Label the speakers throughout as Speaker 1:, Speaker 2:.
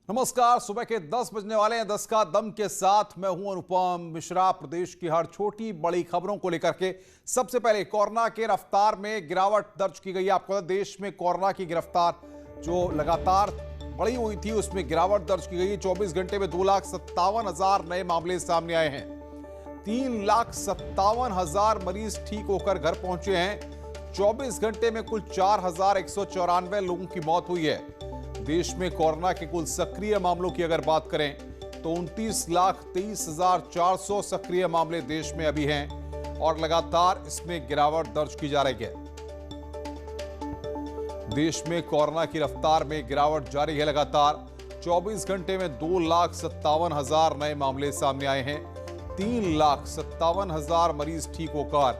Speaker 1: नमस्कार। सुबह के 10 बजने वाले हैं। 10 का दम के साथ मैं हूं अनुपम मिश्रा। प्रदेश की हर छोटी बड़ी खबरों को लेकर के सबसे पहले कोरोना के रफ्तार में गिरावट दर्ज की गई है। आपको देश में कोरोना की गिरफ्तार जो लगातार बढ़ी हुई थी उसमें गिरावट दर्ज की गई है। 24 घंटे में 2,57,000 नए मामले सामने आए हैं। 3,57,000 मरीज ठीक होकर घर पहुंचे हैं। 24 घंटे में कुल 4,194 लोगों की मौत हुई है। देश में कोरोना के कुल सक्रिय मामलों की अगर बात करें तो 29,23,400 सक्रिय मामले देश में अभी हैं और लगातार इसमें गिरावट दर्ज की जा रही है। देश में कोरोना की रफ्तार में गिरावट जारी है। लगातार 24 घंटे में 2,57,000 नए मामले सामने आए हैं। 3,57,000 मरीज ठीक होकर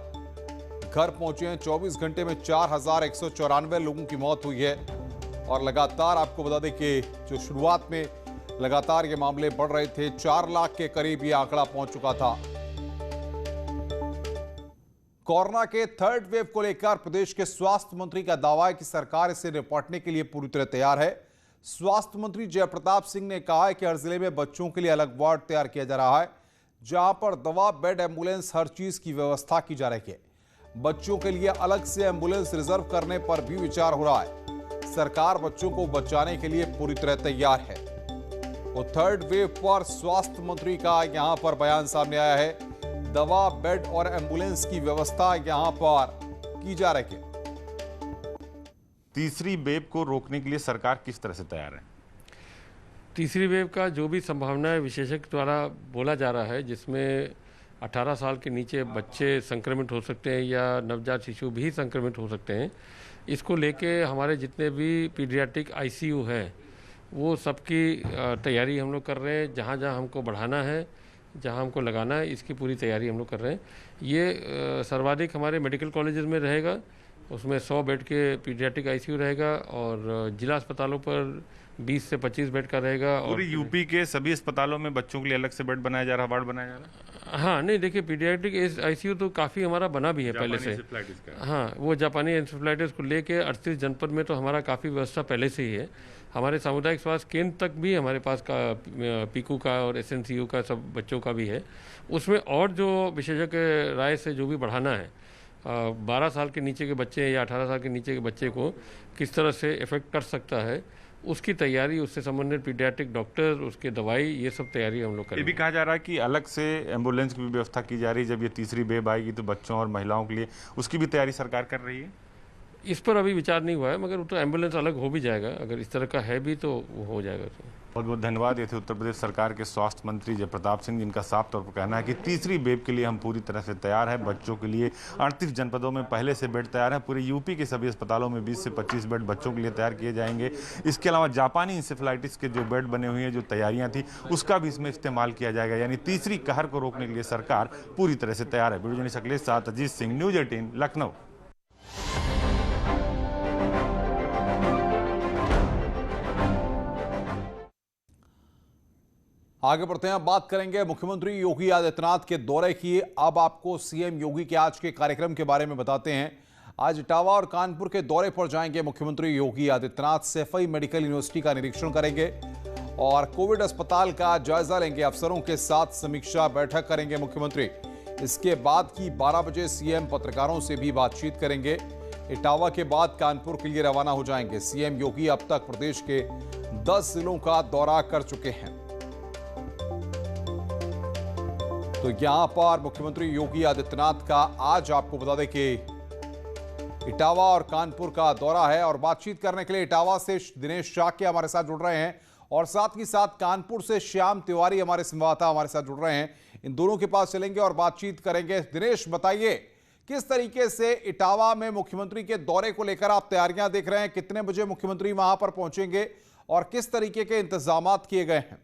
Speaker 1: घर पहुंचे हैं। 24 घंटे में 4,194 लोगों की मौत हुई है और लगातार आपको बता दें कि जो शुरुआत में लगातार ये मामले बढ़ रहे थे, 4 लाख के करीब ये आंकड़ा पहुंच चुका था। कोरोना के थर्ड वेव को लेकर प्रदेश के स्वास्थ्य मंत्री का दावा है कि सरकार इससे निपटने के लिए पूरी तरह तैयार है। स्वास्थ्य मंत्री जयप्रताप सिंह ने कहा है कि हर जिले में बच्चों के लिए अलग वार्ड तैयार किया जा रहा है, जहां पर दवा, बेड, एम्बुलेंस, हर चीज की व्यवस्था की जा रही है। बच्चों के लिए अलग से एम्बुलेंस रिजर्व करने पर भी विचार हो रहा है। सरकार बच्चों को बचाने के लिए पूरी तरह तैयार है। वो थर्ड वेव पर स्वास्थ्य मंत्री का यहां पर बयान सामने आया है। दवा, बेड और एम्बुलेंस की व्यवस्था यहां पर की जा रही है।
Speaker 2: तीसरी वेव को रोकने के लिए सरकार किस तरह से तैयार है?
Speaker 3: तीसरी वेव का जो भी संभावना विशेषज्ञ द्वारा बोला जा रहा है, जिसमें 18 साल के नीचे बच्चे संक्रमित हो सकते हैं या नवजात शिशु भी संक्रमित हो सकते हैं, इसको लेके हमारे जितने भी पीडियाट्रिक आईसीयू है वो सबकी तैयारी हम लोग कर रहे हैं। जहाँ जहाँ हमको बढ़ाना है, जहाँ हमको लगाना है, इसकी पूरी तैयारी हम लोग कर रहे हैं। ये सर्वाधिक हमारे मेडिकल कॉलेजेस में रहेगा। उसमें 100 बेड के पीडियाट्रिक आईसीयू रहेगा और जिला अस्पतालों पर 20 से 25 बेड का रहेगा। और
Speaker 2: पूरी यूपी के सभी अस्पतालों में बच्चों के लिए अलग से बेड बनाया जा रहा है, वार्ड बनाया जा रहा है?
Speaker 3: हाँ, नहीं देखिए, पीडियाट्रिक आईसीयू तो काफ़ी हमारा बना भी है पहले से। हाँ, वो जापानी एन्सेफेलाइटिस को लेके 38 जनपद में तो हमारा काफ़ी व्यवस्था पहले से ही है। हमारे सामुदायिक स्वास्थ्य केंद्र तक भी हमारे पास का पीकू का और एसएनसीयू का सब बच्चों का भी है। उसमें और जो विशेषज्ञ राय से जो भी बढ़ाना है, 12 साल के नीचे के बच्चे या 18 साल के नीचे के बच्चे को किस तरह से इफेक्ट कर सकता है, उसकी तैयारी, उससे संबंधित पीडियाट्रिक डॉक्टर, उसके दवाई, ये सब तैयारी हम लोग करेंगे।
Speaker 2: ये भी कहा जा रहा है कि अलग से एम्बुलेंस की भी व्यवस्था की जा रही है। जब ये तीसरी वेव आएगी तो बच्चों और महिलाओं के लिए उसकी भी तैयारी सरकार कर रही है।
Speaker 3: इस पर अभी विचार नहीं हुआ है, मगर वो तो एम्बुलेंस अलग हो भी जाएगा। अगर इस तरह का है भी तो वो हो जाएगा। तो
Speaker 2: बहुत बहुत धन्यवाद। ये थे उत्तर प्रदेश सरकार के स्वास्थ्य मंत्री जयप्रताप सिंह, जिनका साफ तौर पर कहना है कि तीसरी वेव के लिए हम पूरी तरह से तैयार हैं। बच्चों के लिए 38 जनपदों में पहले से बेड तैयार हैं। पूरे यूपी के सभी अस्पतालों में 20 से 25 बेड बच्चों के लिए तैयार किए जाएंगे। इसके अलावा जापानी इंसेफेलाइटिस के जो बेड बने हुए हैं, जो तैयारियां थी, उसका भी इसमें इस्तेमाल किया जाएगा। यानी तीसरी कहर को रोकने के लिए सरकार पूरी तरह से तैयार है। वीडियो जर्नलिस्ट अखिलेश साथ अजीत सिंह, न्यूज 18 लखनऊ।
Speaker 1: आगे बढ़ते हैं, बात करेंगे मुख्यमंत्री योगी आदित्यनाथ के दौरे की। अब आपको सीएम योगी के आज के कार्यक्रम के बारे में बताते हैं। आज इटावा और कानपुर के दौरे पर जाएंगे मुख्यमंत्री योगी आदित्यनाथ। सैफई मेडिकल यूनिवर्सिटी का निरीक्षण करेंगे और कोविड अस्पताल का जायजा लेंगे। अफसरों के साथ समीक्षा बैठक करेंगे मुख्यमंत्री। इसके बाद की 12 बजे सीएम पत्रकारों से भी बातचीत करेंगे। इटावा के बाद कानपुर के लिए रवाना हो जाएंगे। सीएम योगी अब तक प्रदेश के 10 जिलों का दौरा कर चुके हैं। तो यहां पर मुख्यमंत्री योगी आदित्यनाथ का आज आपको बता दें कि इटावा और कानपुर का दौरा है। और बातचीत करने के लिए इटावा से दिनेश शाक्य हमारे साथ जुड़ रहे हैं और साथ ही साथ कानपुर से श्याम तिवारी हमारे संवाददाता हमारे साथ जुड़ रहे हैं। इन दोनों के पास चलेंगे और बातचीत करेंगे। दिनेश, बताइए किस तरीके से इटावा में मुख्यमंत्री के दौरे को लेकर आप तैयारियां देख रहे हैं? कितने बजे मुख्यमंत्री वहां पर पहुंचेंगे और किस तरीके के इंतजाम किए गए हैं?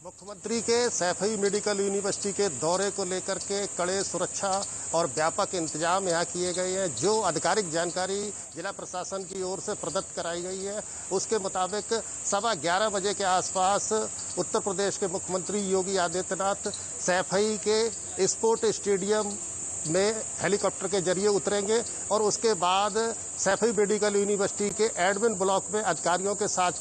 Speaker 4: मुख्यमंत्री के सैफई मेडिकल यूनिवर्सिटी के दौरे को लेकर के कड़े सुरक्षा और व्यापक इंतजाम यहाँ किए गए हैं। जो आधिकारिक जानकारी जिला प्रशासन की ओर से प्रदत्त कराई गई है, उसके मुताबिक 11:15 बजे के आसपास उत्तर प्रदेश के मुख्यमंत्री योगी आदित्यनाथ सैफई के स्पोर्ट स्टेडियम में हेलीकॉप्टर के जरिए उतरेंगे और उसके बाद सैफई मेडिकल यूनिवर्सिटी के एडमिन ब्लॉक में अधिकारियों के साथ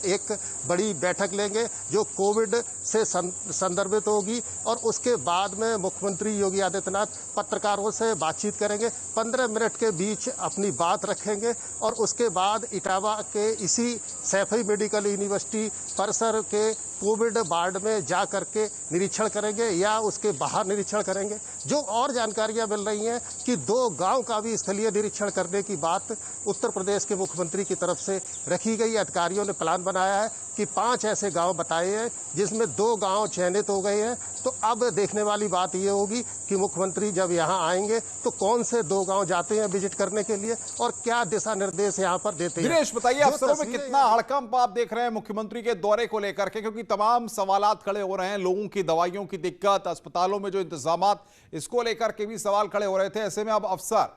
Speaker 4: एक बड़ी बैठक लेंगे जो कोविड से संदर्भित होगी और उसके बाद में मुख्यमंत्री योगी आदित्यनाथ पत्रकारों से बातचीत करेंगे। 15 मिनट के बीच अपनी बात रखेंगे और उसके बाद इटावा के इसी सैफई मेडिकल यूनिवर्सिटी परिसर के कोविड वार्ड में जा करके निरीक्षण करेंगे या उसके बाहर निरीक्षण करेंगे। जो और जानकारियां मिल रही हैं कि 2 गांव का भी स्थलीय निरीक्षण करने की बात उत्तर प्रदेश के मुख्यमंत्री की तरफ से रखी गई। अधिकारियों ने प्लान बनाया है कि 5 ऐसे गांव बताए हैं जिसमें 2 गांव चयनित हो गए हैं। तो अब देखने वाली बात यह होगी कि मुख्यमंत्री जब यहां आएंगे तो कौन से 2 गांव जाते हैं विजिट करने के लिए और क्या दिशा निर्देश यहां पर देते हैं।
Speaker 1: दिनेश बताइए, अफसरों में कितना हड़कंप आप देख रहे हैं मुख्यमंत्री के दौरे को लेकर के, क्योंकि तमाम सवालात खड़े हो रहे हैं, लोगों की दवाइयों की दिक्कत, अस्पतालों में जो इंतजामात, इसको लेकर के भी सवाल खड़े हो रहे थे। ऐसे में अब अफसर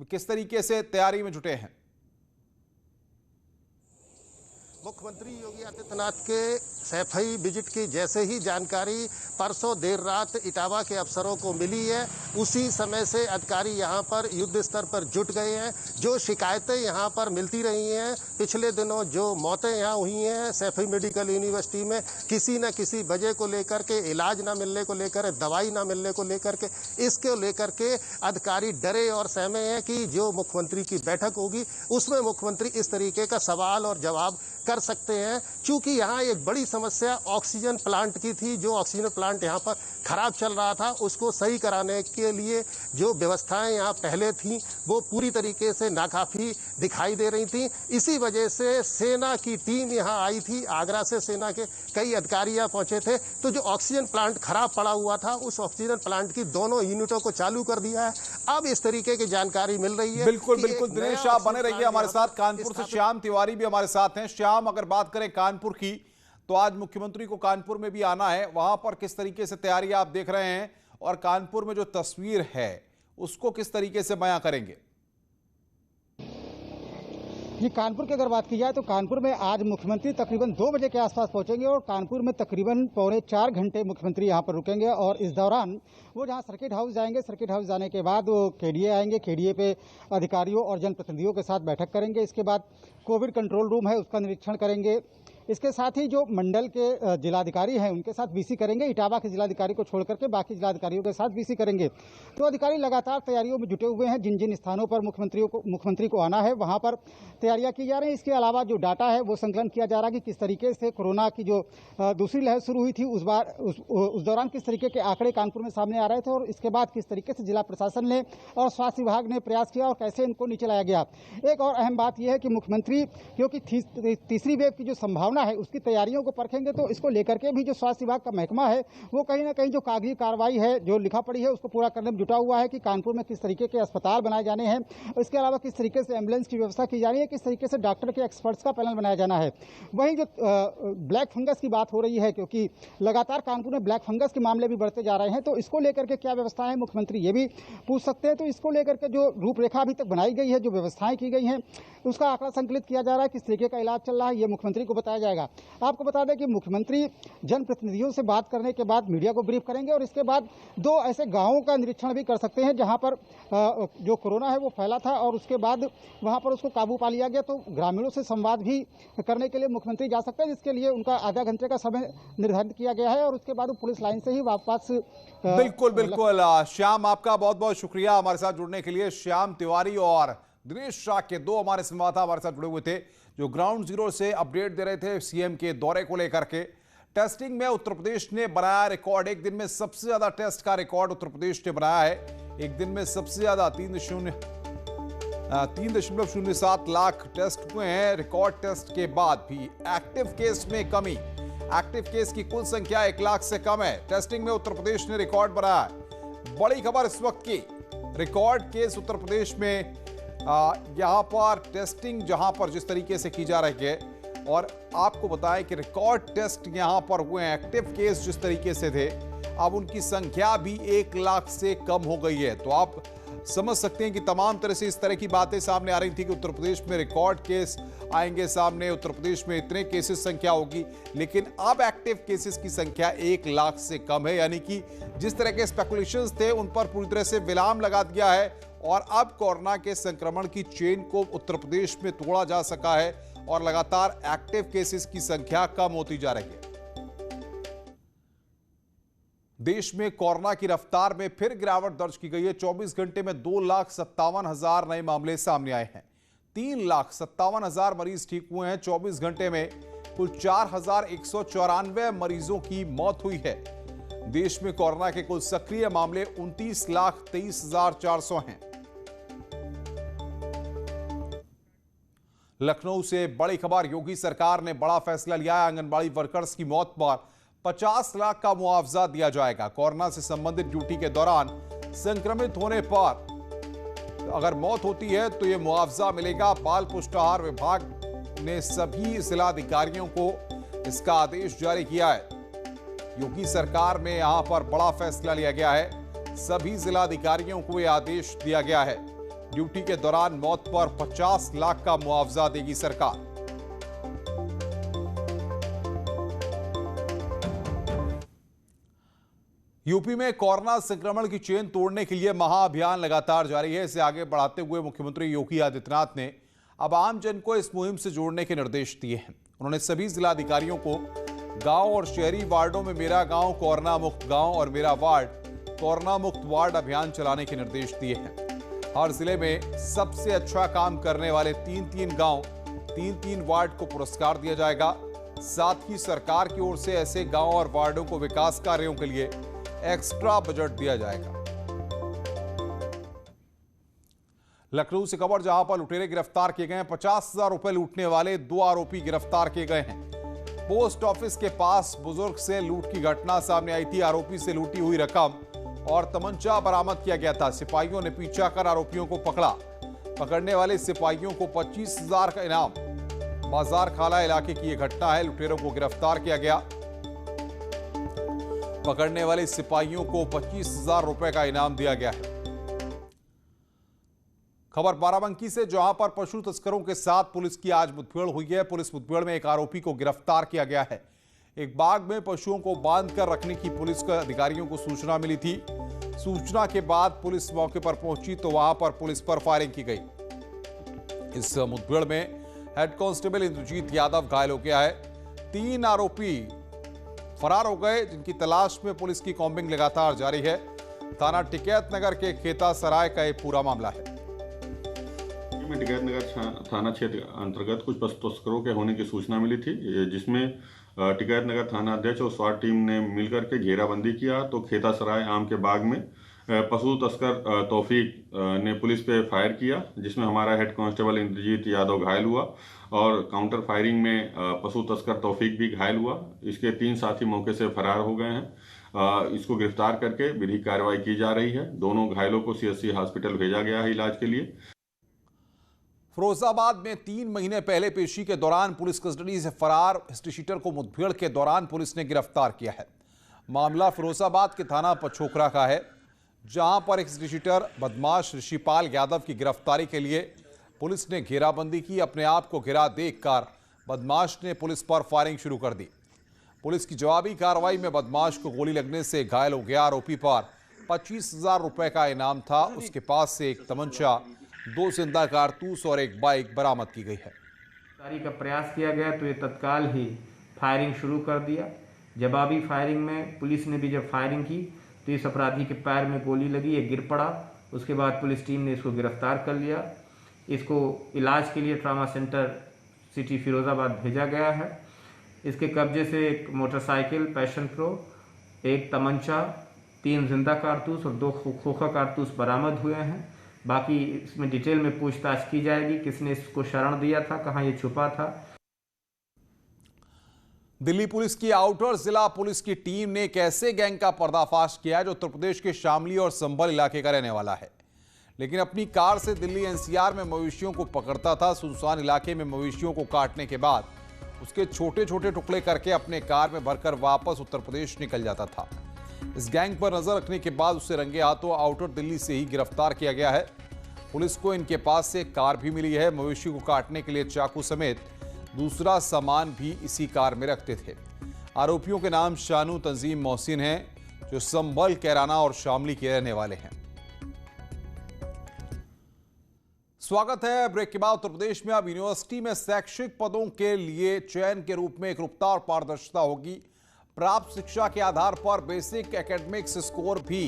Speaker 1: किस तरीके से तैयारी में जुटे हैं?
Speaker 4: मुख्यमंत्री योगी आदित्यनाथ के सैफई विजिट की जैसे ही जानकारी परसों देर रात इटावा के अफसरों को मिली है, उसी समय से अधिकारी यहां पर युद्ध स्तर पर जुट गए हैं। जो शिकायतें यहां पर मिलती रही हैं, पिछले दिनों जो मौतें यहां हुई हैं सैफई मेडिकल यूनिवर्सिटी में किसी न किसी वजह को लेकर के, इलाज ना मिलने को लेकर, दवाई ना मिलने को लेकर के, इसको लेकर के अधिकारी डरे और सहमे हैं कि जो मुख्यमंत्री की बैठक होगी उसमें मुख्यमंत्री इस तरीके का सवाल और जवाब कर सकते हैं। चूंकि यहाँ एक बड़ी समस्या ऑक्सीजन प्लांट की थी, जो ऑक्सीजन प्लांट यहाँ पर खराब चल रहा था, उसको सही कराने के लिए जो व्यवस्थाएं यहाँ पहले थीं वो पूरी तरीके से नाकाफी दिखाई दे रही थी। इसी वजह से सेना की टीम यहाँ आई थी, आगरा से सेना के कई अधिकारी यहाँ पहुंचे थे। तो जो ऑक्सीजन प्लांट खराब पड़ा हुआ था, उस ऑक्सीजन प्लांट की दोनों यूनिटों को चालू कर दिया है। अब इस तरीके की जानकारी मिल रही है।
Speaker 1: बिल्कुल बिल्कुल दिनेश, आप बने रहिए हमारे साथ। कानपुर से श्याम तिवारी भी हमारे साथ हैं। श्याम, अगर बात करें कानपुर की, तो आज मुख्यमंत्री को कानपुर में भी आना है, वहां पर किस तरीके से तैयारी आप देख रहे हैं और कानपुर में जो तस्वीर है उसको किस तरीके से बयां करेंगे?
Speaker 5: ये कानपुर की अगर बात की जाए तो कानपुर में आज मुख्यमंत्री तकरीबन 2 बजे के आसपास पहुंचेंगे और कानपुर में तकरीबन 3.25 घंटे मुख्यमंत्री यहां पर रुकेंगे और इस दौरान वो जहां सर्किट हाउस जाएंगे, सर्किट हाउस जाने के बाद वो केडीए आएंगे, केडीए पे अधिकारियों और जनप्रतिनिधियों के साथ बैठक करेंगे। इसके बाद कोविड कंट्रोल रूम है उसका निरीक्षण करेंगे। इसके साथ ही जो मंडल के जिलाधिकारी हैं उनके साथ वीसी करेंगे। इटावा के जिलाधिकारी को छोड़ करके बाकी जिलाधिकारियों के साथ वीसी करेंगे। तो अधिकारी लगातार तैयारियों में जुटे हुए हैं। जिन जिन स्थानों पर मुख्यमंत्री को आना है वहां पर तैयारियां की जा रही हैं। इसके अलावा जो डाटा है वो संकलन किया जा रहा है कि किस तरीके से कोरोना की जो दूसरी लहर शुरू हुई थी उस दौरान किस तरीके के आंकड़े कानपुर में सामने आ रहे थे और इसके बाद किस तरीके से जिला प्रशासन ने और स्वास्थ्य विभाग ने प्रयास किया और कैसे इनको नीचे लाया गया। एक और अहम बात यह है कि मुख्यमंत्री क्योंकि तीसरी वेव की जो संभावना है उसकी तैयारियों को परखेंगे, तो इसको लेकर के भी जो स्वास्थ्य विभाग का महकमा है वो कहीं ना कहीं जो कागजी कार्रवाई है, जो लिखा पड़ी है, उसको पूरा करने में जुटा हुआ है कि कानपुर में किस तरीके के अस्पताल बनाए जाने हैं, इसके अलावा किस तरीके से एम्बुलेंस की व्यवस्था की जा रही है, किस तरीके से डॉक्टर के एक्सपर्ट्स का पैनल बनाया जाना है। वहीं जो ब्लैक फंगस की बात हो रही है, क्योंकि लगातार कानपुर में ब्लैक फंगस के मामले भी बढ़ते जा रहे हैं, तो इसको लेकर के क्या व्यवस्था है मुख्यमंत्री ये भी पूछ सकते हैं। तो इसको लेकर के जो रूपरेखा अभी तक बनाई गई है, जो व्यवस्थाएं की गई हैं, उसका आंकड़ा संकलित किया जा रहा है, किस तरीके का इलाज चल रहा है, ये मुख्यमंत्री को बताया जाएगा। आपको बता दें कि मुख्यमंत्री जनप्रतिनिधियों से बात करने के बाद मीडिया को ब्रीफ करेंगे और इसके बाद 2 ऐसे गांवों का निरीक्षण भी कर सकते हैं जहां पर जो कोरोना है वो फैला था और उसके बाद वहां पर उसको काबू पा लिया गया। तो ग्रामीणों से संवाद भी करने के लिए मुख्यमंत्री जा सकते हैं, जिसके लिए उनका आधा घंटे का समय निर्धारित किया गया है और उसके बाद वो पुलिस लाइन से ही वापस
Speaker 1: बिल्कुल बिल्कुल श्याम, आपका बहुत बहुत शुक्रिया हमारे साथ जुड़ने के लिए। श्याम तिवारी और दिनेश शाह के 2 हमारे संवाददाता हमारे साथ जुड़े हुए थे, जो ग्राउंड जीरो से अपडेट दे रहे थे सीएम के दौरे को लेकर के। टेस्टिंग में उत्तर प्रदेश ने बनाया रिकॉर्ड, एक दिन में सबसे ज्यादा टेस्ट का रिकॉर्ड उत्तर प्रदेश ने बनाया है। एक दिन में सबसे ज्यादा 3.07 लाख टेस्ट हुए हैं। रिकॉर्ड टेस्ट के बाद भी एक्टिव केस में कमी, एक्टिव केस की कुल संख्या 1 लाख से कम है। टेस्टिंग में उत्तर प्रदेश ने रिकॉर्ड बनाया है। बड़ी खबर इस वक्त की, रिकॉर्ड केस उत्तर प्रदेश में यहां पर टेस्टिंग जहां पर जिस तरीके से की जा रही है, और आपको बताएं कि रिकॉर्ड टेस्ट यहां पर हुए हैं, एक्टिव केस जिस तरीके से थे अब उनकी संख्या भी 1 लाख से कम हो गई है। तो आप समझ सकते हैं कि तमाम तरह से इस तरह की बातें सामने आ रही थी कि उत्तर प्रदेश में रिकॉर्ड केस आएंगे सामने, उत्तर प्रदेश में इतने केसेस संख्या होगी, लेकिन अब एक्टिव केसेस की संख्या 1 लाख से कम है। यानी कि जिस तरह के स्पेकुलेशंस थे उन पर पूरी तरह से विराम लगा दिया है और अब कोरोना के संक्रमण की चेन को उत्तर प्रदेश में तोड़ा जा सका है और लगातार एक्टिव केसेस की संख्या कम होती जा रही है। देश में कोरोना की रफ्तार में फिर गिरावट दर्ज की गई है। 24 घंटे में 2,57,000 नए मामले सामने आए हैं। 3,57,000 मरीज ठीक हुए हैं। 24 घंटे में कुल 4,194 मरीजों की मौत हुई है। देश में कोरोना के कुल सक्रिय मामले 29,23,400 हैं। लखनऊ से बड़ी खबर, योगी सरकार ने बड़ा फैसला लिया है। आंगनबाड़ी वर्कर्स की मौत पर 50 लाख का मुआवजा दिया जाएगा। कोरोना से संबंधित ड्यूटी के दौरान संक्रमित होने पर अगर मौत होती है तो यह मुआवजा मिलेगा। बाल पुष्टाहार विभाग ने सभी जिलाधिकारियों को इसका आदेश जारी किया है। योगी सरकार में यहां पर बड़ा फैसला लिया गया है। सभी जिलाधिकारियों को यह आदेश दिया गया है। ड्यूटी के दौरान मौत पर 50 लाख का मुआवजा देगी सरकार। यूपी में कोरोना संक्रमण की चेन तोड़ने के लिए महाअभियान लगातार जारी है। इसे आगे बढ़ाते हुए मुख्यमंत्री योगी आदित्यनाथ ने अब आम जन को इस मुहिम से जोड़ने के निर्देश दिए हैं। उन्होंने सभी जिलाधिकारियों को गांव और शहरी वार्डों में मेरा गांव कोरोना मुक्त गांव और मेरा वार्ड कोरोना मुक्त वार्ड अभियान चलाने के निर्देश दिए हैं। हर जिले में सबसे अच्छा काम करने वाले 3-3 गांव 3-3 वार्ड को पुरस्कार दिया जाएगा। साथ ही सरकार की ओर से ऐसे गांव और वार्डों को विकास कार्यों के लिए एक्स्ट्रा बजट दिया जाएगा। लखनऊ से खबर, जहां पर लुटेरे गिरफ्तार किए गए हैं। 50,000 रुपए लूटने वाले 2 आरोपी गिरफ्तार किए गए हैं। पोस्ट ऑफिस के पास बुजुर्ग से लूट की घटना सामने आई थी। आरोपी से लूटी हुई रकम और तमंचा बरामद किया गया था। सिपाहियों ने पीछा कर आरोपियों को पकड़ा। पकड़ने वाले सिपाहियों को 25,000 का इनाम। बाजार खाला इलाके की यह घटना है। लुटेरों को गिरफ्तार किया गया। पकड़ने वाले सिपाहियों को 25,000 रुपए का इनाम दिया गया है। खबर बाराबंकी से, जहां पर पशु तस्करों के साथ पुलिस की आज मुठभेड़ हुई है। पुलिस मुठभेड़ में एक आरोपी को गिरफ्तार किया गया है। एक बाग में पशुओं को बांध कर रखने की पुलिस के अधिकारियों को सूचना मिली थी। सूचना के बाद पुलिस मौके पर पहुंची तो वहां पर पुलिस पर फायरिंग की गई। इस मुठभेड़ में हेड कांस्टेबल इंद्रजीत यादव घायल हो गया है। 3 आरोपी फरार हो गए, जिनकी तलाश में पुलिस की कॉम्बिंग लगातार जारी है। थाना टिकैत नगर के खेता सराय का एक पूरा मामला है।
Speaker 6: टिकैत नगर थाना क्षेत्र अंतर्गत कुछ पशु तस्करों के होने की सूचना मिली थी, जिसमें टिकैत नगर थाना अध्यक्ष और स्वाट टीम ने मिलकर के घेराबंदी किया तो खेता सराय आम के बाग में पशु तस्कर तौफीक ने पुलिस पे फायर किया, जिसमें हमारा हेड कांस्टेबल इंद्रजीत यादव घायल हुआ और काउंटर फायरिंग में पशु तस्कर तौफीक भी घायल हुआ। इसके 3 साथी मौके से फरार हो गए हैं। इसको गिरफ्तार करके विधिक कार्रवाई की जा रही है। दोनों घायलों को CSC हॉस्पिटल भेजा गया है इलाज के लिए।
Speaker 1: फिरोजाबाद में 3 महीने पहले पेशी के दौरान पुलिस कस्टडी से फरार हिस्ट्री शीटर को मुठभेड़ के दौरान पुलिस ने गिरफ्तार किया है। मामला फिरोजाबाद के थाना पछोकरा का है, जहां पर एक हिस्ट्री शीटर बदमाश ऋषिपाल यादव की गिरफ्तारी के लिए पुलिस ने घेराबंदी की। अपने आप को घिरा देखकर बदमाश ने पुलिस पर फायरिंग शुरू कर दी। पुलिस की जवाबी कार्रवाई में बदमाश को गोली लगने से घायल हो गया। आरोपी पर 25,000 रुपए का इनाम था। उसके पास से एक तमंचा, 2 जिंदा कारतूस और एक बाइक बरामद की गई है।
Speaker 7: गिरफ्तारी का प्रयास किया गया तो ये तत्काल ही फायरिंग शुरू कर दिया। जवाबी फायरिंग में पुलिस ने भी जब फायरिंग की तो इस अपराधी के पैर में गोली लगी, ये गिर पड़ा। उसके बाद पुलिस टीम ने इसको गिरफ्तार कर लिया। इसको इलाज के लिए ट्रामा सेंटर सिटी फिरोजाबाद भेजा गया है। इसके कब्जे से एक मोटरसाइकिल पैशन प्रो, एक तमंचा, 3 जिंदा कारतूस और 2 खोखा कारतूस बरामद हुए हैं। बाकी इसमें डिटेल में पूछताछ की जाएगी, किसने इसको शरण दिया था, कहां ये छुपा था।
Speaker 1: दिल्ली पुलिस की आउटर जिला पुलिस की टीम ने एक ऐसे गैंग का पर्दाफाश किया है जो उत्तर प्रदेश के शामली और संभल इलाके का रहने वाला है, लेकिन अपनी कार से दिल्ली NCR में मवेशियों को पकड़ता था। सुनसान इलाके में मवेशियों को काटने के बाद उसके छोटे छोटे टुकड़े करके अपने कार में भरकर वापस उत्तर प्रदेश निकल जाता था। इस गैंग पर नजर रखने के बाद उसे रंगे हाथों आउटर दिल्ली से ही गिरफ्तार किया गया है। पुलिस को इनके पास से कार भी मिली है। मवेशी को काटने के लिए चाकू समेत दूसरा सामान भी इसी कार में रखते थे। आरोपियों के नाम शानू, तंजीम, मोहसिन हैं, जो संभल, कैराना और शामली के रहने वाले हैं। स्वागत है। ब्रेक के बाद उत्तर प्रदेश में अब यूनिवर्सिटी में शैक्षिक पदों के लिए चयन के रूप में एकरूपता और पारदर्शिता होगी। प्राप्त शिक्षा के आधार पर बेसिक एकेडमिक्स स्कोर भी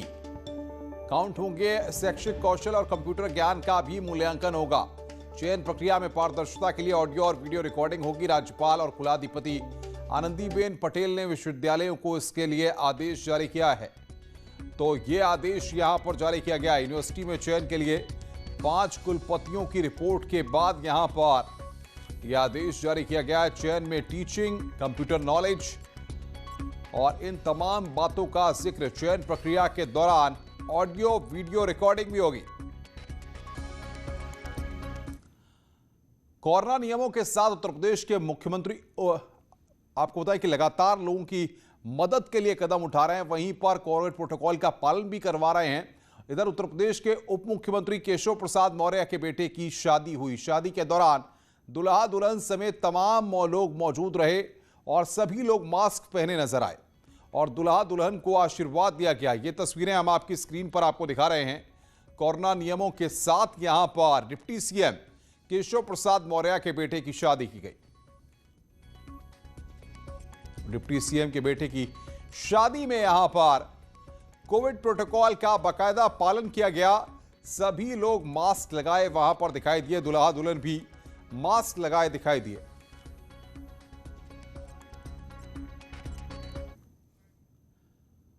Speaker 1: काउंट होंगे। शैक्षिक कौशल और कंप्यूटर ज्ञान का भी मूल्यांकन होगा। चयन प्रक्रिया में पारदर्शिता के लिए ऑडियो और वीडियो रिकॉर्डिंग होगी। राज्यपाल और कुलाधिपति आनंदीबेन पटेल ने विश्वविद्यालयों को इसके लिए आदेश जारी किया है। तो ये आदेश यहां पर जारी किया गया है। यूनिवर्सिटी में चयन के लिए 5 कुलपतियों की रिपोर्ट के बाद यहां पर यह आदेश जारी किया गया है। चयन में टीचिंग, कंप्यूटर नॉलेज और इन तमाम बातों का जिक्र चयन प्रक्रिया के दौरान ऑडियो वीडियो रिकॉर्डिंग भी होगी। कोरोना नियमों के साथ उत्तर प्रदेश के मुख्यमंत्री आपको बताएं कि लगातार लोगों की मदद के लिए कदम उठा रहे हैं, वहीं पर कोविड प्रोटोकॉल का पालन भी करवा रहे हैं। इधर उत्तर प्रदेश के उप मुख्यमंत्री केशव प्रसाद मौर्य के बेटे की शादी हुई। शादी के दौरान दुल्हा दुल्हन समेत तमाम लोग मौजूद रहे और सभी लोग मास्क पहने नजर आए और दुल्हा दुल्हन को आशीर्वाद दिया गया। ये तस्वीरें हम आपकी स्क्रीन पर आपको दिखा रहे हैं। कोरोना नियमों के साथ यहां पर डिप्टी सीएम केशव प्रसाद मौर्य के बेटे की शादी की गई। डिप्टी सीएम के बेटे की शादी में यहां पर कोविड प्रोटोकॉल का बाकायदा पालन किया गया। सभी लोग मास्क लगाए वहां पर दिखाई दिए। दुल्हा दुल्हन भी मास्क लगाए दिखाई दिए।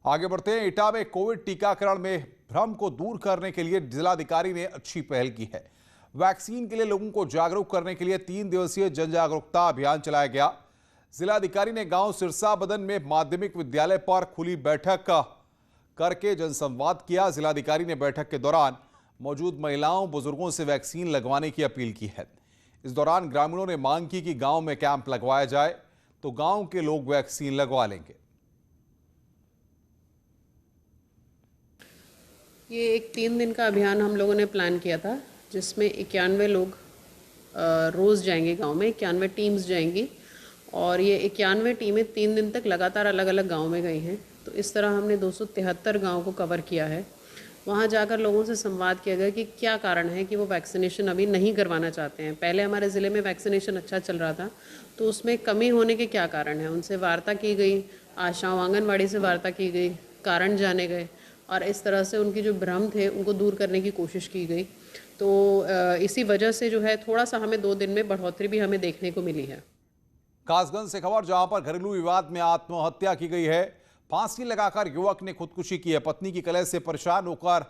Speaker 1: आगे बढ़ते हैं। एटा में कोविड टीकाकरण में भ्रम को दूर करने के लिए जिलाधिकारी ने अच्छी पहल की है। वैक्सीन के लिए लोगों को जागरूक करने के लिए 3 दिवसीय जन जागरूकता अभियान चलाया गया। जिलाधिकारी ने गांव सिरसा बदन में माध्यमिक विद्यालय पर खुली बैठक करके जनसंवाद किया। जिलाधिकारी ने बैठक के दौरान मौजूद महिलाओं बुजुर्गों से वैक्सीन लगवाने की अपील की है। इस दौरान ग्रामीणों ने मांग की कि गांव में कैंप लगवाया जाए तो गांव के लोग वैक्सीन लगवा लेंगे।
Speaker 8: ये एक 3 दिन का अभियान हम लोगों ने प्लान किया था, जिसमें 91 लोग रोज़ जाएंगे गांव में। 91 टीम्स जाएंगी और ये 91 टीमें 3 दिन तक लगातार अलग अलग गांव में गई हैं। तो इस तरह हमने 273 गांव को कवर किया है। वहाँ जाकर लोगों से संवाद किया गया कि क्या कारण है कि वो वैक्सीनेशन अभी नहीं करवाना चाहते हैं। पहले हमारे ज़िले में वैक्सीनेशन अच्छा चल रहा था, तो उसमें कमी होने के क्या कारण है। उनसे वार्ता की गई, आशाओं आंगनबाड़ी से वार्ता की गई, कारण जाने गए और इस तरह से उनके जो भ्रम थे उनको दूर करने की कोशिश की गई। तो इसी वजह से जो है थोड़ा सा हमें 2 दिन में बढ़ोतरी भी हमें देखने को मिली है।
Speaker 1: कासगंज से खबर, जहां पर घरेलू विवाद में आत्महत्या की गई है। फांसी लगाकर युवक ने खुदकुशी की है। पत्नी की कलह से परेशान होकर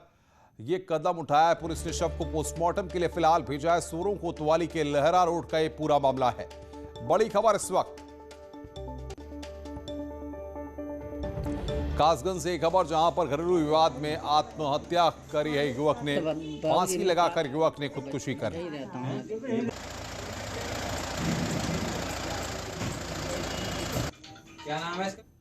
Speaker 1: यह कदम उठाया है। पुलिस ने शव को पोस्टमार्टम के लिए फिलहाल भेजा है। सूरों कोतवाली के लहरा रोड का यह पूरा मामला है। बड़ी खबर इस वक्त कासगंज से खबर, जहां पर घरेलू विवाद में आत्महत्या करी है युवक ने। फांसी लगाकर युवक ने खुदकुशी कर
Speaker 9: क्या नाम है इसका?